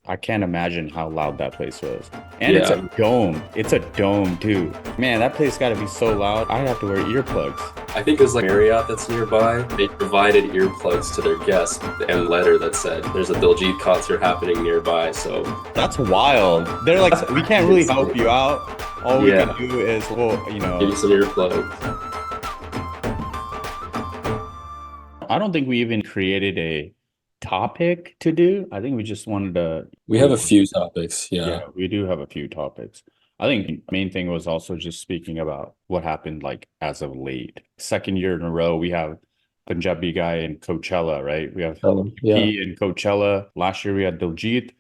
I can't imagine how loud that place was. And it's a Yeah, dome. It's a dome too. Man, that place got to be so loud. I have to wear earplugs. I think there's like Marriott that's nearby. They provided earplugs to their guests and letter that said there's a Diljit concert happening nearby. So That's wild. They're like, we can't really help you out. All we can yeah, do is, well, give you some earplugs. I don't think we even created a topic to do. I think we just wanted to We have go. a few topics. Yeah, Yeah. we do have a few topics. I think the main thing was also just speaking about what happened like as of late. Second year in a row, we have Punjabi guy in Coachella, right? We have Yeah. AP in Coachella. Last year we had Diljit.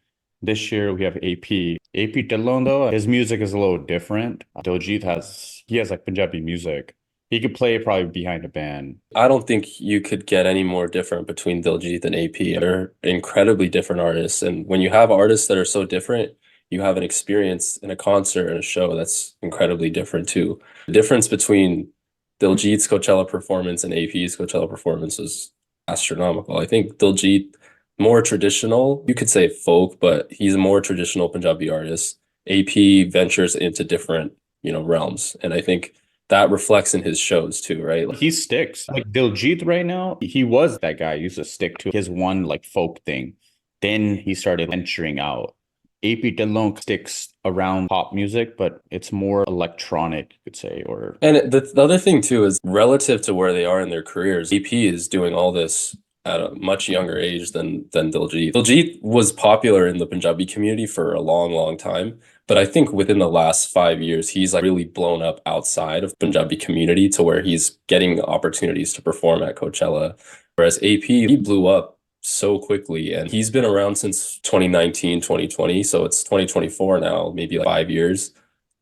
This year we have AP. AP Dhillon though, his music is a little different. Diljit has like Punjabi music. He could play probably behind a band. I don't think you could get any more different between Diljit and AP. They're incredibly different artists. And when you have artists that are so different, you have an experience in a concert and a show that's incredibly different too. The difference between Diljit's Coachella performance and AP's Coachella performance is astronomical. I think Diljit, more traditional, you could say folk, but he's a more traditional Punjabi artist. AP ventures into different, realms. And I think that reflects in his shows too, right? He sticks. Like Diljit right now, he was that guy. He used to stick to his one like folk thing. Then he started venturing out. AP Dhillon sticks around pop music, but it's more electronic, you could say, or And the other thing too is relative to where they are in their careers, EP is doing all this at a much younger age than Diljit. Diljit was popular in the Punjabi community for a long, long time, but I think within the last 5 years, he's like really blown up outside of Punjabi community to where he's getting opportunities to perform at Coachella. Whereas AP, he blew up so quickly and he's been around since 2019, 2020. So it's 2024 now, maybe like 5 years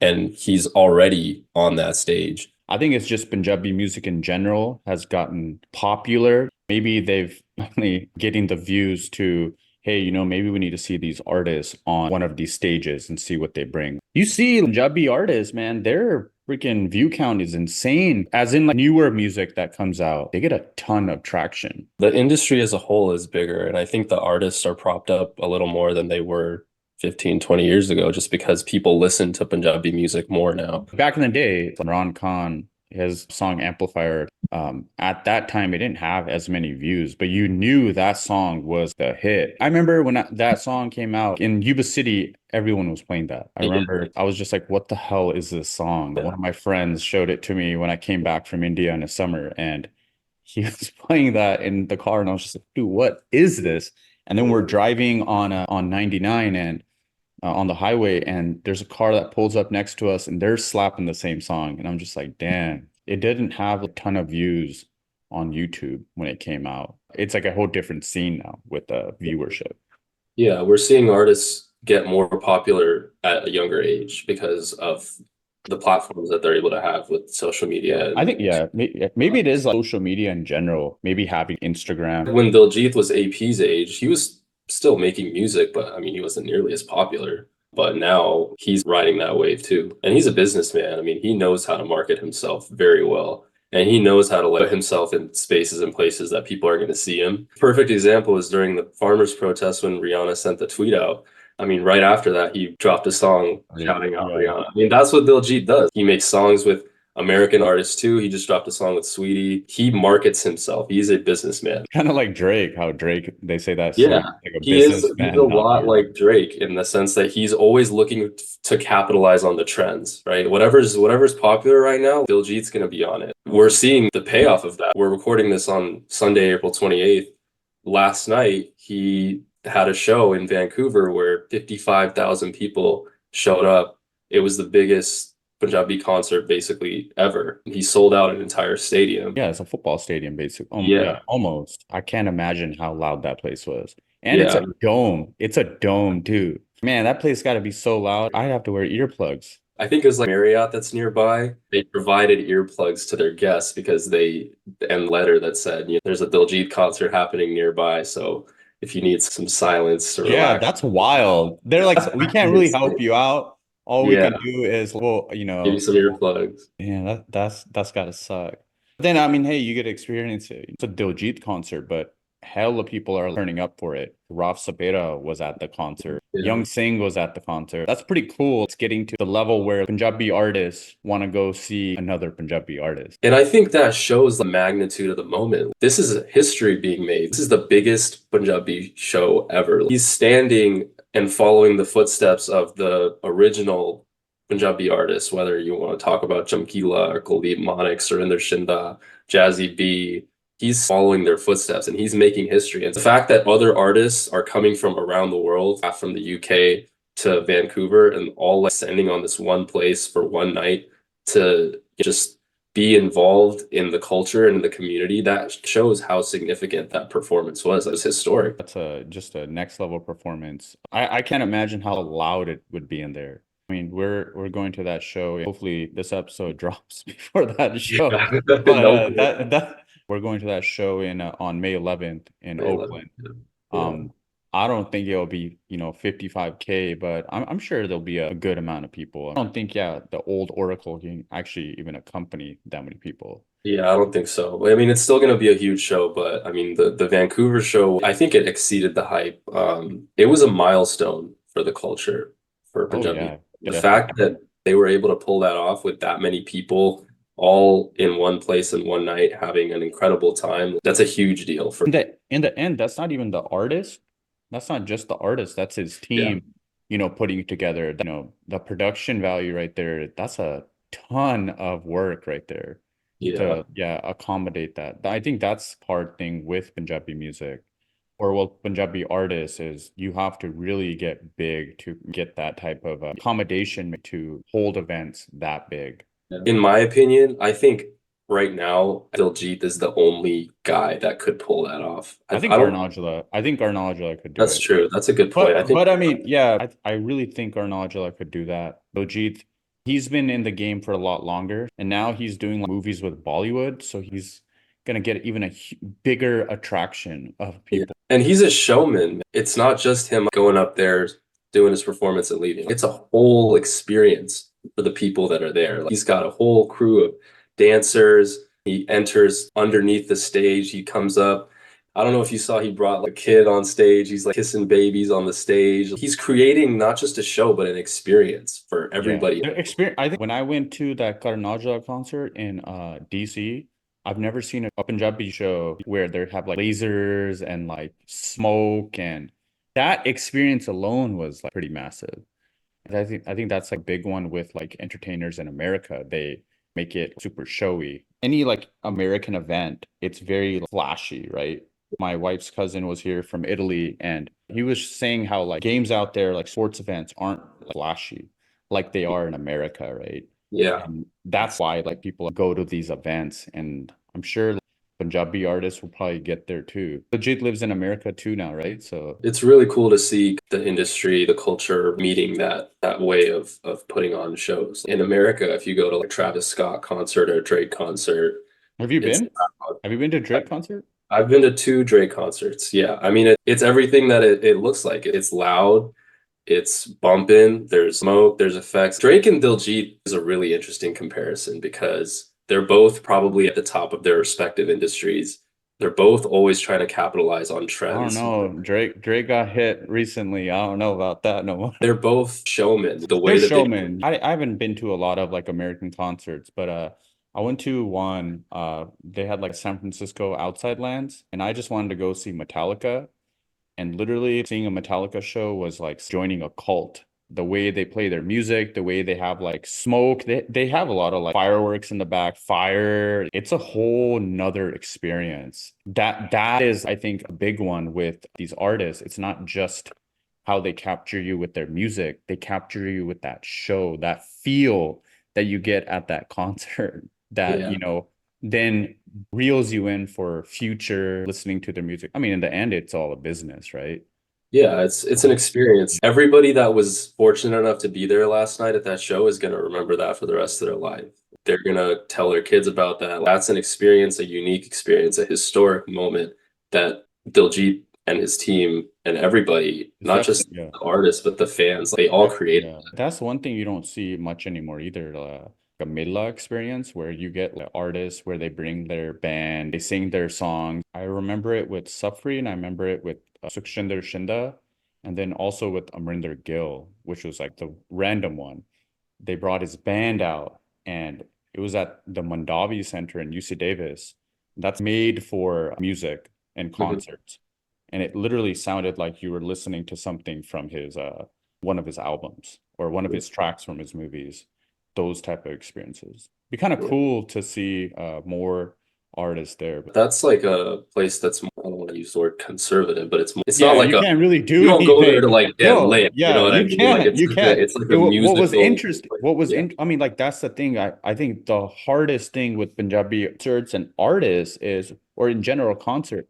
and he's already on that stage. I think it's just Punjabi music in general has gotten popular. Maybe they've finally getting the views to, hey, maybe we need to see these artists on one of these stages and see what they bring. You see Punjabi artists, man, their freaking view count is insane. As in like newer music that comes out, they get a ton of traction. The industry as a whole is bigger, and I think the artists are propped up a little more than they were 15, 20 years ago, just because people listen to Punjabi music more now. Back in the day, Imran Khan, his song Amplifier, at that time, it didn't have as many views, but you knew that song was the hit. I remember when that song came out in Yuba City, everyone was playing that. I Yeah. remember I was just like, what the hell is this song? One Yeah. of my friends showed it to me when I came back from India in the summer, and he was playing that in the car, and I was just like, dude, what is this? And then we're driving on 99 and on the highway, and there's a car that pulls up next to us, and they're slapping the same song, and I'm just like, damn, it didn't have a ton of views on YouTube when it came out. It's like a whole different scene now with the viewership. Yeah, we're seeing artists get more popular at a younger age because of the platforms that they're able to have with social media. I think, yeah, maybe it is like social media in general, maybe having Instagram. When Diljit was AP's age, he was still making music, but I mean, he wasn't nearly as popular. But now he's riding that wave too. And he's a businessman. I mean, he knows how to market himself very well. And he knows how to let himself in spaces and places that people are going to see him. Perfect example is during the farmers' protest when Rihanna sent the tweet out. I mean, right after that, he dropped a song shouting out Yeah. Rihanna. I mean, that's what Diljit does. He makes songs with American artists too. He just dropped a song with Sweetie. He markets himself. He's a businessman. Kind of like Drake, how Drake, they say that Yeah, Sweet like a he's a businessman, not lot here. like Drake in the sense that he's always looking to capitalize on the trends, right? Whatever's popular right now, Diljit's gonna be on it. We're seeing the payoff of that. We're recording this on Sunday, April 28th. Last night, he had a show in Vancouver where 55,000 people showed up. It was the biggest Punjabi concert basically ever. He sold out an entire stadium. Yeah, it's a football stadium, basically. Yeah, Yeah, almost. I can't imagine how loud that place was. And it's a yeah. dome. It's a dome too. Man, that place got to be so loud. I'd have to wear earplugs. I think it was like Marriott that's nearby. They provided earplugs to their guests because they and letter that said, there's a Diljit concert happening nearby. So if you need some silence to Yeah, relax, that's wild. They're like, we can't really help you out. All we yeah, can do is, well, give you some earplugs. yeah, that's gotta suck. Then I mean, hey, you get to experience it. It's a Diljit concert, but hella people are turning up for it. Raf Sabera was at the concert. Yeah. Young Singh was at the concert. That's pretty cool. It's getting to the level where Punjabi artists want to go see another Punjabi artist. And I think that shows the magnitude of the moment. This is history being made. This is the biggest Punjabi show ever. He's standing and following the footsteps of the original Punjabi artists, whether you want to talk about Chamkila or Kuldeep Manik, Surinder Shinda, Jazzy B. He's following their footsteps and he's making history. And the fact that other artists are coming from around the world, from the UK to Vancouver, and all like standing on this one place for one night to just be involved in the culture and the community, that shows how significant that performance was. It was historic. That's just a next level performance. I can't imagine how loud it would be in there. I mean, we're going to that show. Hopefully, this episode drops before that show. Yeah. But No, that we're going to that show in on May 11th in May 11th. Oakland. Yeah. I don't think it'll be 55K, but I'm sure there'll be a good amount of people. I don't think the old Oracle can actually even accompany that many people. Yeah, I don't think so. I mean, it's still going to be a huge show, but I mean, the Vancouver show, I think it exceeded the hype. It was a milestone for the culture for Oh Punjabi. yeah, The definitely. fact that they were able to pull that off with that many people all in one place in one night having an incredible time, that's a huge deal for. In the end, that's not even the artist. That's not just the artist. That's his Yeah. team, putting it together. The production value right there. That's a ton of work right there Yeah. to accommodate that. I think that's hard thing with Punjabi music or Punjabi artists is you have to really get big to get that type of accommodation to hold events that big. In my opinion, I think right now Diljit is the only guy that could pull that off. I think I don't. Arnalgela could do That's it. true. That's a good point. I think. But I mean, yeah, I really think Arnalgela could do that. Diljit, he's been in the game for a lot longer, and now he's doing like, movies with Bollywood, so he's gonna get even a bigger attraction of Yeah. people. And he's a showman. It's not just him going up there, doing his performance and leaving. It's a whole experience for the people that are there. Like, he's got a whole crew of dancers. He enters underneath the stage. He comes up. I don't know if you saw, he brought like a kid on stage. He's like kissing babies on the stage. He's creating not just a show, but an experience for Yeah, everybody. the experience. I think when I went to that Karnataka concert in DC, I've never seen a Punjabi show where they have like lasers and like smoke, and that experience alone was like pretty massive. And I think that's like a big one with like entertainers in America. They make it super showy. Any like American event, it's very flashy, right? My wife's cousin was here from Italy, and he was saying how like games out there, like sports events, aren't flashy like they are in America, right? Yeah. And that's why like people go to these events, and I'm sure Punjabi artists will probably get there too. Legit lives in America too now, right? So It's really cool to see the industry, the culture meeting that way of putting on shows. In America, if you go to like Travis Scott concert or Drake concert, have you it's been? Have you been to Drake concert? I've been to 2 Drake concerts. Yeah. I mean, it's everything that it looks like. It's loud, it's bumping, there's smoke, there's effects. Drake and Diljit is a really interesting comparison because they're both probably at the top of their respective industries. They're both always trying to capitalize on I don't trends. know. Drake got hit recently. I don't know about that no more. They're both showmen. The way They're that they showmen. I haven't been to a lot of like American concerts, but I went to one. They had like San Francisco Outside Lands, and I just wanted to go see Metallica. And literally seeing a Metallica show was like joining a cult. The way they play their music, the way they have like smoke, they have a lot of like fireworks in the back, fire. It's a whole nother experience. That is, I think, a big one with these artists. It's not just how they capture you with their music, they capture you with that show, that feel that you get at that concert, that, Yeah. then reels you in for future listening to their music. I mean, in the end, it's all a business, right? Yeah, it's an experience. Everybody that was fortunate enough to be there last night at that show is gonna remember that for the rest of their life. They're gonna tell their kids about that. That's an experience, a unique experience, a historic moment that Diljit and his team and everybody, It's not just definitely, yeah. the artists, but the fans, they all created. Yeah, that's one thing you don't see much anymore either. a Mela experience where you get like, artists where they bring their band, they sing their songs. I remember it with Safri and I remember it with Sukhshinder Shinda and then also with Amrinder Gill, which was like the random one. They brought his band out and it was at the Mondavi Center in UC Davis. That's made for music and Mhm. concerts. And it literally sounded like you were listening to something from his one of his albums or one of his tracks from his movies. Those type of experiences. Be kind of Yeah. cool to see more artists there. That's like a place that's, I don't want to use the word conservative, but it's not Yeah, like you a, can't really you do don't go there anything. to like get No, lit, you know yeah, what I you mean? Like can't. You can't. it's like a What was musical, interesting, like, what was yeah, in, I mean, like that's the thing. I think the hardest thing with Punjabi concerts and artists is, or in general concert,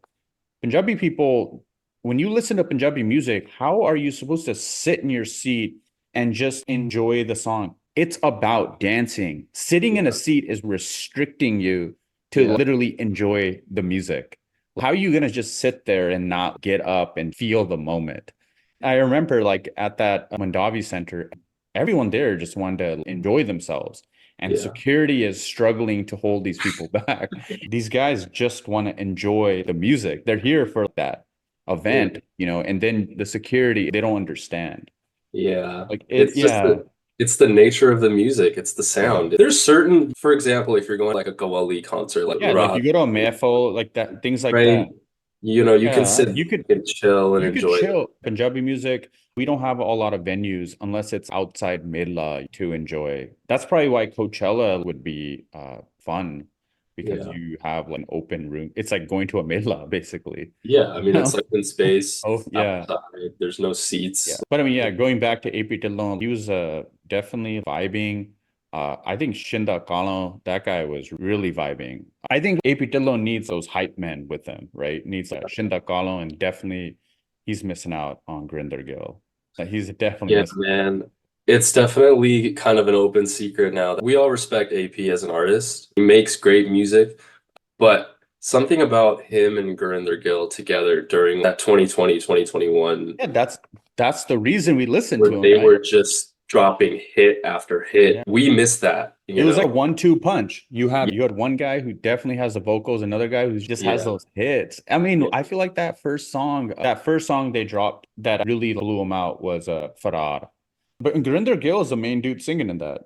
Punjabi people, when you listen to Punjabi music, how are you supposed to sit in your seat and just enjoy the song? It's about dancing. Sitting in a yeah, seat is restricting you to yeah, literally enjoy the music. How are you going to just sit there and not get up and feel the moment? I remember like at that Mandavi Center, everyone there just wanted to enjoy themselves. And yeah, security is struggling to hold these people back. These guys just want to enjoy the music. They're here for that yeah. event, and then the security, they don't understand. Yeah. Like it, It's just yeah. it's the nature of the music. It's the Yeah. sound. There's certain, for example, if you're going like a Qawwali concert, like Yeah, like you Rock, go to a mehfil, like that, things like right? that. You know, you can Yeah, sit and chill and you could enjoy it. chill. Punjabi music, we don't have a lot of venues unless it's outside Mela to enjoy. That's probably why Coachella would be fun because Yeah. you have like an open room. It's like going to a Mela basically. Yeah. I You mean, it's know? like in space Oh, yeah. outside. There's no Yeah. seats. But I mean, yeah, going back to AP Dhillon, he was definitely vibing. I think Shinda Kalo, that guy was really vibing. I think AP Dhillon needs those hype men with him, right? Needs Shinda Kalo, and definitely he's missing out on Grinder Gill. He's definitely Yeah, missing. man. It's definitely kind of an open secret now. We all respect AP as an artist. He makes great music, but something about him and Gurinder Gill together during that 2020, 2021, Yeah, that's the reason we listen where to him, they right? were just dropping hit after hit. Yeah. We miss that, It you was know? like a 1-2 punch. You Yeah, have you had one guy who definitely has the vocals, another guy who just has yeah, those hits. I mean, yeah. I feel like that first song they dropped that really blew them out was Farar. But Gurinder Gill is the main dude singing in that.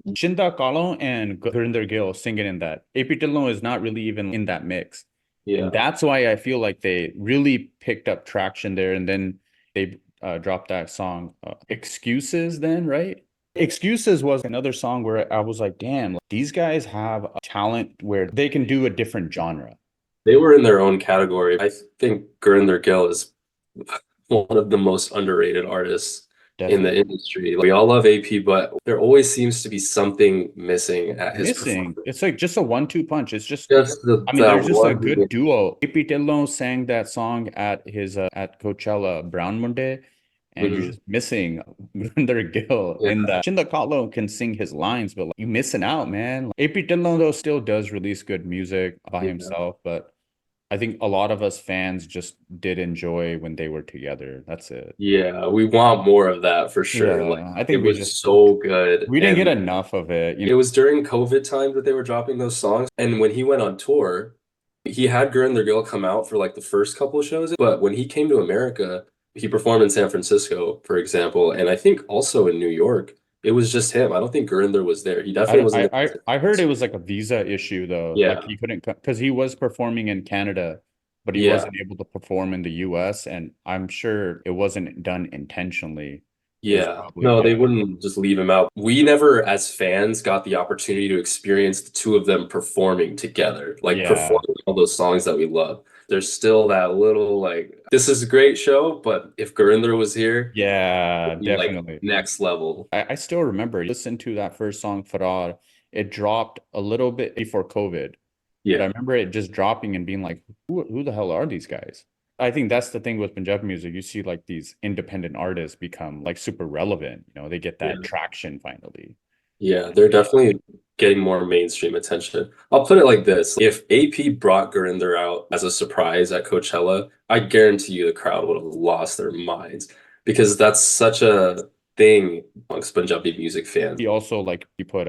Shinda Kalo and Gurinder Gill singing in that. AP Dillon is not really even in that mix. And Yeah. that's why I feel like they really picked up traction there. And then they dropped that song, Excuses, then, right? Excuses was another song where I was like, damn, like, these guys have a talent where they can do a different genre. They were in their own category. I think Gurinder Gill is one of the most underrated artists in the Definitely. industry. We all love AP, but there always seems to be something missing at his Missing. performance. It's like just a 1-2 punch. It's just, Just I mean, they're that just a one. good duo. AP Dillon sang that song at his at Coachella Brown Monday, and you're Mhm. just missing Gurinder Gill. Yeah, And Chinda Kahlo can sing his lines, but like, you missing out, man. Like, AP Dillon though still does release good music by yeah, himself, but I think a lot of us fans just did enjoy when they were together. That's it. yeah. We want more of that for sure. Like Yeah, I it think was so good, we didn't get and enough of it. it was during COVID times that they were dropping those songs. And when he went on tour, he had Gurinder Gill come out for like the first couple of shows. But when he came to America, he performed in San Francisco, for example, and I think also in New York. It was just him. I don't think Gurinder was there. He I definitely don't- wasn't there. I heard it was like a visa issue though. Like Yeah, he couldn't because he was performing in Canada, but he yeah. wasn't able to perform in the US, and I'm sure it wasn't done intentionally. It was Yeah. probably, No, they yeah. wouldn't just leave him out. We never, as fans, got the opportunity to experience the two of them performing together, like Yeah. performing all those songs that we love. There's still that little like, this is a great show, but if Gurinder was here, Yeah, it'd be like definitely. next level. I still remember listen to that first song, Farad. It dropped a little bit before COVID, but I Yeah. remember it just dropping and being like, who the hell are these guys? I think that's the thing with Punjabi music. You see like these independent artists become like super relevant. They get that Yeah. traction finally. Yeah. They're definitely getting more mainstream attention. I'll put it like this. If AP brought Gurinder out as a surprise at Coachella, I guarantee you the crowd would have lost their minds because that's such a thing amongst Punjabi music fans. He also like he put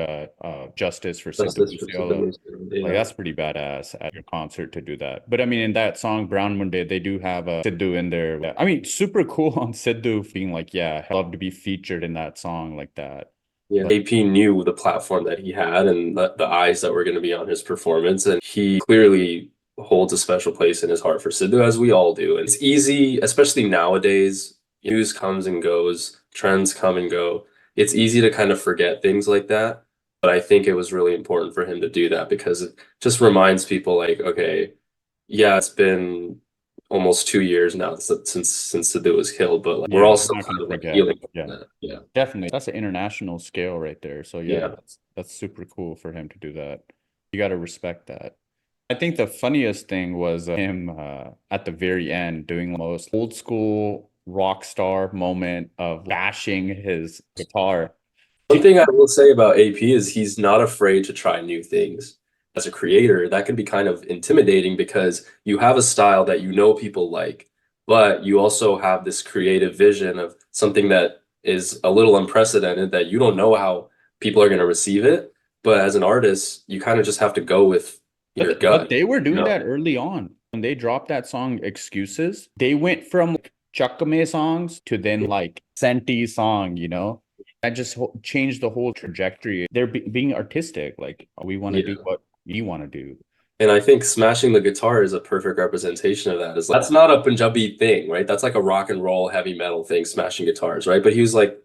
Justice for Sidhu Justice for Musiala. Like yeah. that's pretty badass at your concert to do that. But I mean, in that song Brown Munde, they do have a Sidhu in there. Yeah. I mean, super cool on Sidhu being like, yeah, I'd love to be featured in that song like that. Yeah, But AP knew the platform that he had and the eyes that were going to be on his performance, and he clearly holds a special place in his heart for Sidhu, as we all do. And it's easy, especially nowadays, news comes and goes, trends come and go. It's easy to kind of forget things like that. But I think it was really important for him to do that because it just reminds people like, okay, yeah, it's been almost 2 years now since Sidhu was killed, but like, we're yeah, all we're still not kind gonna of like forget. healing from Yeah. that. Yeah. Definitely. That's an international scale right there. So yeah, Yeah. that's super cool for him to do that. You got to respect that. I think the funniest thing was him at the very end doing the most old school rock star moment of bashing his guitar. One thing I will say about AP is he's not afraid to try new things. As a creator, that can be kind of intimidating because you have a style that you know people like, but you also have this creative vision of something that is a little unprecedented that you don't know how people are going to receive it. But as an artist, you kind of just have to go with your But gut. they were You doing know? that early on. When they dropped that song Excuses, they went from like, Chakame songs to then like Senti song, you know? That just changed the whole trajectory. They're being artistic. Like we want to do Yeah. what we want to do. And I think smashing the guitar is a perfect representation of that. Is that's not a Punjabi thing, right? That's like a rock and roll heavy metal thing, smashing guitars, right? But he was like,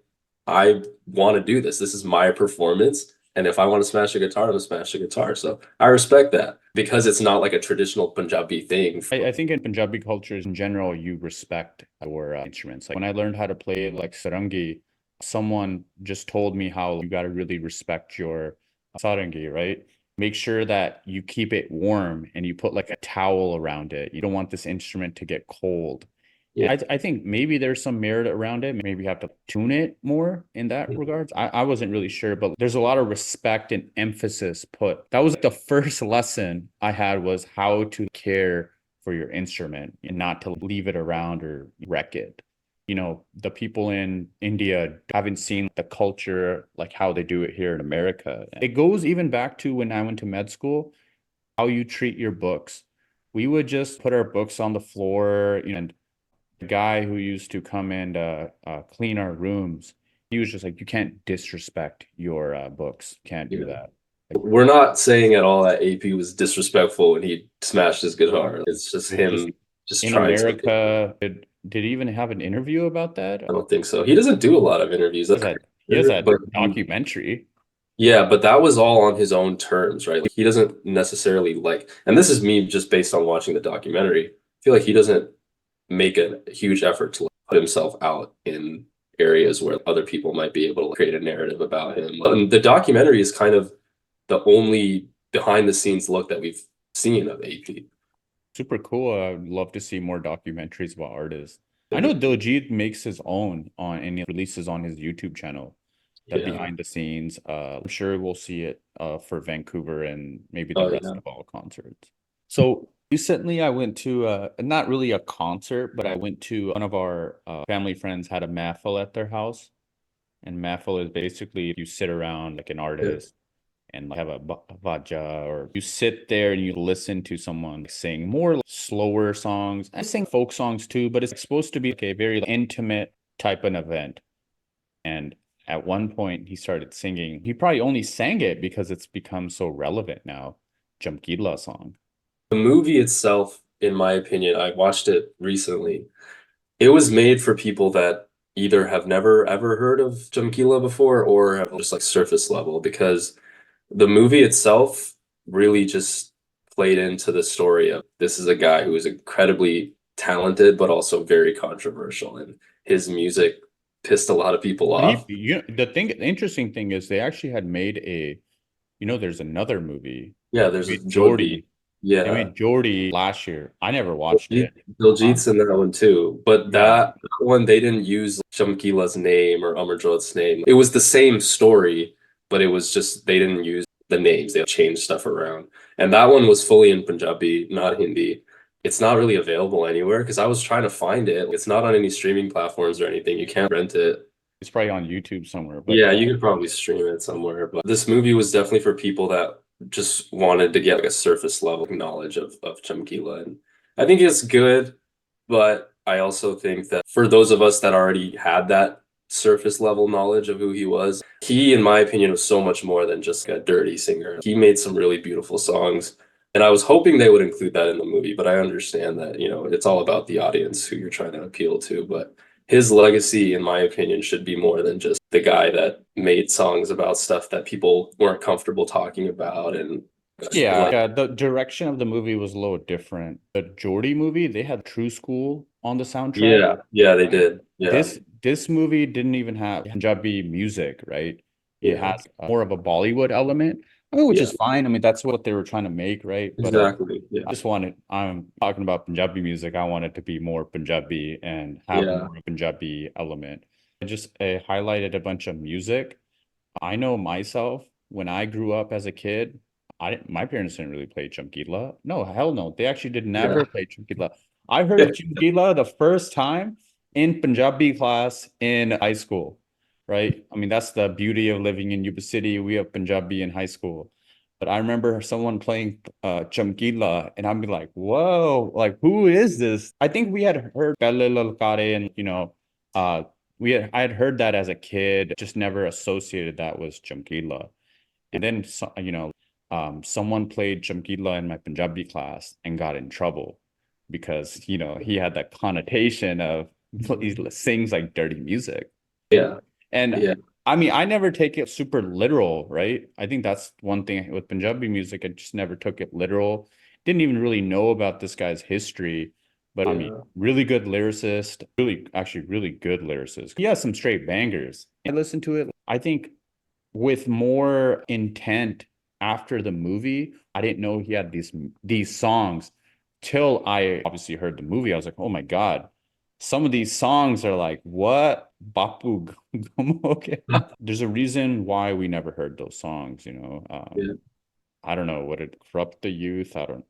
I want to do this. This is my performance. And if I want to smash a guitar, I'm gonna smash a guitar. So I respect that because it's not like a traditional Punjabi thing. I think in Punjabi cultures in general, you respect your instruments. Like when I learned how to play like sarangi, someone just told me how you got to really respect your sarangi, right? Make sure that you keep it warm and you put like a towel around it. You don't want this instrument to get cold. Yeah. I think maybe there's some merit around it. Maybe you have to tune it more in that regards. I wasn't really sure, but there's a lot of respect and emphasis put. That was like the first lesson I had was how to care for your instrument and not to leave it around or wreck it. You know, the people in India haven't seen the culture like how they do it here in America. It goes even back to when I went to med school, how you treat your books. We would just put our books on the floor, you know, and the guy who used to come and clean our rooms, he was just like, you can't disrespect your books. Can't do that. Like, We're not saying at all that AP was disrespectful when he smashed his guitar. It's just it was him just in trying something. America, did he even have an interview about that? I don't think so. He doesn't do a lot of interviews. He has that But documentary. yeah, but that was all on his own terms, right? Like, he doesn't necessarily like, and this is me just based on watching the documentary. I feel like he doesn't make a huge effort to like, put himself out in areas where other people might be able to create a narrative about him. And the documentary is kind of the only behind the scenes look that we've seen of AP. Super cool. I'd love to see more documentaries about artists. I know Diljit makes his own on and he releases on his YouTube channel. That Yeah. behind the scenes. I'm sure we'll see it for Vancouver and maybe the Oh, rest yeah. of all concerts. So recently I went to not really a concert, but I went to one of our family friends had a mahfil at their house. And mahfil is basically you sit around like an artist and like, have a vaja, or you sit there and you listen to someone sing more slower songs. I sing folk songs too, but it's supposed to be like a very intimate type of event. And at one point, he started singing. He probably only sang it because it's become so relevant now. Chamkila song. The movie itself, in my opinion, I watched it recently. It was made for people that either have never ever heard of Jamkila before or have just like surface level because the movie itself really just played into the story of this is a guy who is incredibly talented but also very controversial, and his music pissed a lot of people But off. the interesting thing is they actually had made there's another movie. Yeah, They there's made Geordie. Jordy. They Yeah. made Jordy last year. I never watched it. Diljit's in that one too, but Yeah. that one they didn't use Shamkila's name or Amarjot's name. It was the same story, but it was just they didn't use the names. They changed stuff around, and that one was fully in Punjabi, not Hindi. It's not really available anywhere because I was trying to find it. It's not on any streaming platforms or anything. You can't rent it. It's probably on YouTube somewhere, but Yeah, yeah. you could probably stream it somewhere, but this movie was definitely for people that just wanted to get like a surface level knowledge of Chamkila. And I think it's good, but I also think that for those of us that already had that surface level knowledge of who he was, he, in my opinion, was so much more than just a dirty singer. He made some really beautiful songs. And I was hoping they would include that in the movie, but I understand that, it's all about the audience who you're trying to appeal to. But his legacy, in my opinion, should be more than just the guy that made songs about stuff that people weren't comfortable talking about. And Yeah, like, the direction of the movie was a little different. The Geordie movie, they had True School on the soundtrack, yeah, yeah, they right? did. Yeah, This movie didn't even have Punjabi music, right? It yeah, has more of a Bollywood element, I mean, which yeah, is fine. I mean, that's what they were trying to make, right? But exactly. Yeah, I'm talking about Punjabi music. I want it to be more Punjabi and have yeah, more Punjabi element. I just highlighted a bunch of music. I know myself when I grew up as a kid, my parents didn't really play Chamkila. No, hell no. They actually did yeah. never play Chamkila. I heard Chamkila the first time in Punjabi class in high school, right? I mean, that's the beauty of living in Yuba City. We have Punjabi in high school. But I remember someone playing Chamkila, and I'd be like, whoa, like, who is this? I think we had heard Pelle Lalkare and, uh, I had heard that as a kid, just never associated that was Chamkila. And then someone played Chamkila in my Punjabi class and got in trouble because he had that connotation of he sings like dirty music. Yeah, And yeah, I mean, I never take it super literal, right? I think that's one thing with Punjabi music. I just never took it literal. Didn't even really know about this guy's history, but I mean, yeah. really good lyricist, actually really good lyricist. He has some straight bangers. I listened to it. I think with more intent after the movie. I didn't know he had these songs till I obviously heard the movie. I was like, oh my God. Some of these songs are like, what? Bapu Gomoke. There's a reason why we never heard those songs. Yeah. I don't know, would it corrupt the youth? I don't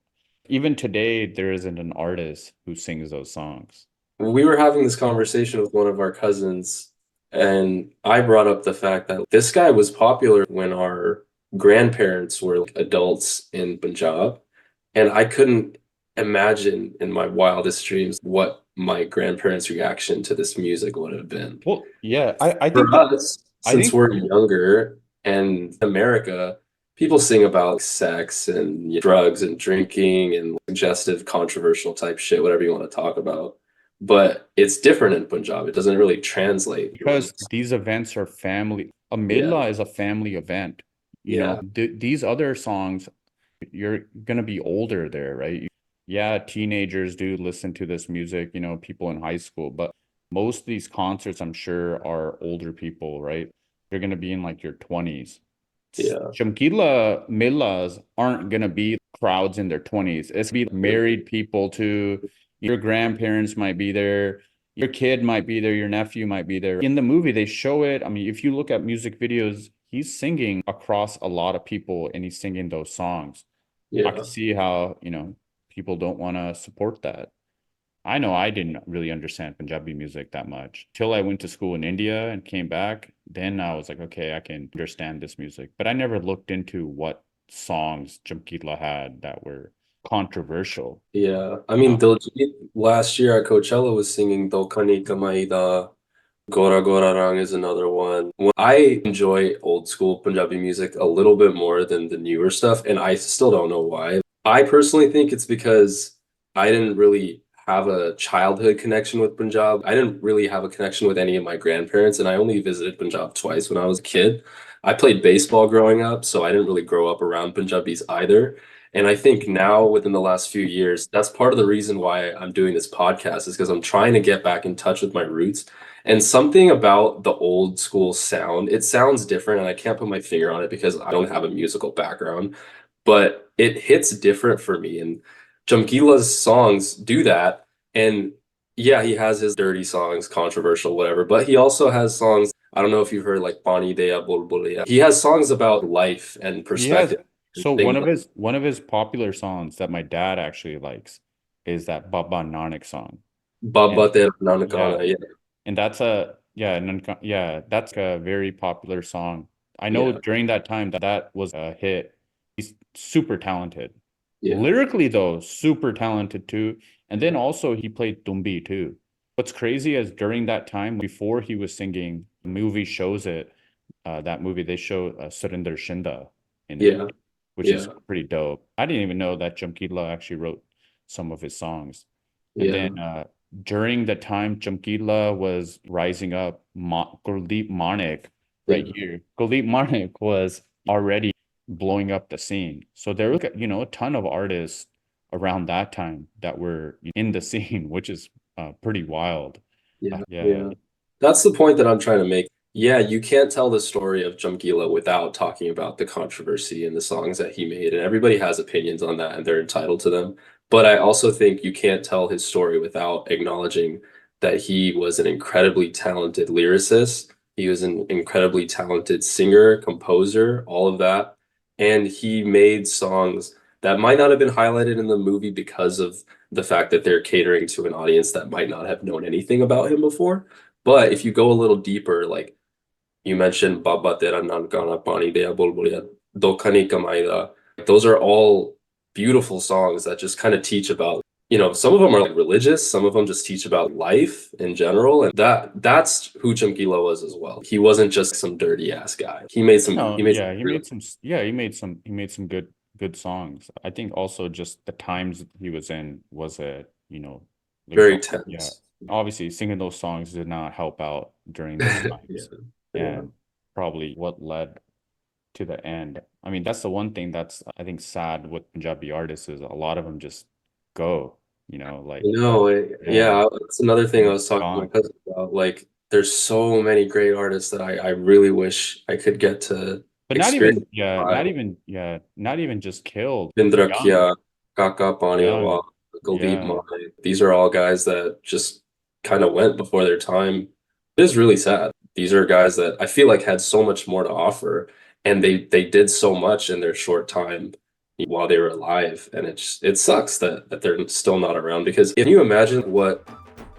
even today there isn't an artist who sings those songs. We were having this conversation with one of our cousins, and I brought up the fact that this guy was popular when our grandparents were like adults in Punjab, and I couldn't imagine in my wildest dreams what my grandparents' reaction to this music would have been. Well, yeah, I For think that us, I since think we're younger and America, people sing about sex and drugs and drinking and suggestive, controversial type shit, whatever you want to talk about. But it's different in Punjab. It doesn't really translate. because these events are family. A Yeah, Mela is a family event. yeah, These other songs, you're gonna be older there, right? Yeah, teenagers do listen to this music, people in high school, but most of these concerts, I'm sure, are older people, right? You're gonna be in like your 20s. yeah, Chamkila Millas aren't gonna be crowds in their 20s. It's be married people too. Your grandparents might be there. Your kid might be there. Your nephew might be there. In the movie, they show it. I mean, if you look at music videos, he's singing across a lot of people and he's singing those songs. I can yeah. see how, people don't want to support that. I know I didn't really understand Punjabi music that much till I went to school in India and came back. Then I was like, okay, I can understand this music. But I never looked into what songs Chamkila had that were controversial. Yeah. I mean, Uh, Diljit last year at Coachella was singing Dokani Kamaida. Gora Gora Rang is another one. I enjoy old school Punjabi music a little bit more than the newer stuff, and I still don't know why. I personally think it's because I didn't really have a childhood connection with Punjab. I didn't really have a connection with any of my grandparents, and I only visited Punjab twice when I was a kid. I played baseball growing up, so I didn't really grow up around Punjabis either. And I think now, within the last few years, that's part of the reason why I'm doing this podcast, is because I'm trying to get back in touch with my roots. And something about the old school sound, it sounds different, and I can't put my finger on it because I don't have a musical background, but it hits different for me. And Jamgila's songs do that. And yeah, he has his dirty songs, controversial, whatever, but he also has songs. I don't know if you've heard like Pani Deya Bulbulia. He has songs about life and he has perspective and so things like one of his popular songs that my dad actually likes is that Baba Nanak song. And Baba Tera yeah, Nanakana. Yeah. and Yeah, yeah, that's a very popular song. I know Yeah, during that time that that was a hit. He's super talented. yeah, Lyrically though, super talented too. And then also he played Tumbi too. What's crazy is during that time, before he was singing, the movie shows it. That movie they show Surinder Shinda in it, yeah, which is yeah, pretty dope. I didn't even know that Chamkila actually wrote some of his songs. And yeah, then during the time Chamkila was rising up, Kuldeep Manik, yeah, right here, Kuldeep Manik was already blowing up the scene. So there were, a ton of artists around that time that were in the scene, which is pretty wild. yeah, Yeah. yeah. That's the point that I'm trying to make. Yeah, you can't tell the story of Jamgila without talking about the controversy and the songs that he made, and everybody has opinions on that, and they're entitled to them. But I also think you can't tell his story without acknowledging that he was an incredibly talented lyricist. He was an incredibly talented singer, composer, all of that. And he made songs that might not have been highlighted in the movie because of the fact that they're catering to an audience that might not have known anything about him before. But if you go a little deeper, like you mentioned Baba Tera Nankana Pani Deya Bulbulia, Dokani Kamaida, those are all beautiful songs that just kind of teach about, some of them are like religious, some of them just teach about life in general. And that's who Chamkila was as well. He wasn't just some dirty ass guy. No, He made some yeah, really he made some good songs. I think also just the times he was in was like very yeah, tense. obviously singing those songs did not help out during those Yeah. times, Yeah. and probably what led to the end. I mean, that's the one thing that's I think sad with Punjabi artists is a lot of them just go, like No, yeah, yeah, that's another thing I was talking to my gone. cousin about. Like, there's so many great artists that I really wish I could get to But experience. not even just killed, young, Vindrakya, Kaka Paniawa, young, Kuldeep yeah. Mane. These are all guys that just kind of went before their time. It is really sad. These are guys that I feel like had so much more to offer, and they did so much in their short time while they were alive. And it sucks that they're still not around because can you imagine what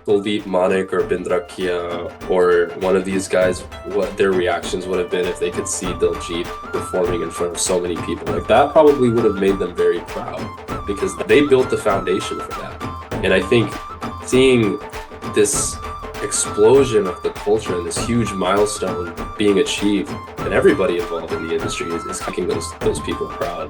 Kuldeep Manik or Bindrakia or one of these guys, what their reactions would have been if they could see Diljit performing in front of so many people. Like that probably would have made them very proud because they built the foundation for that. And I think seeing this explosion of the culture and this huge milestone being achieved and everybody involved in the industry is making those people proud.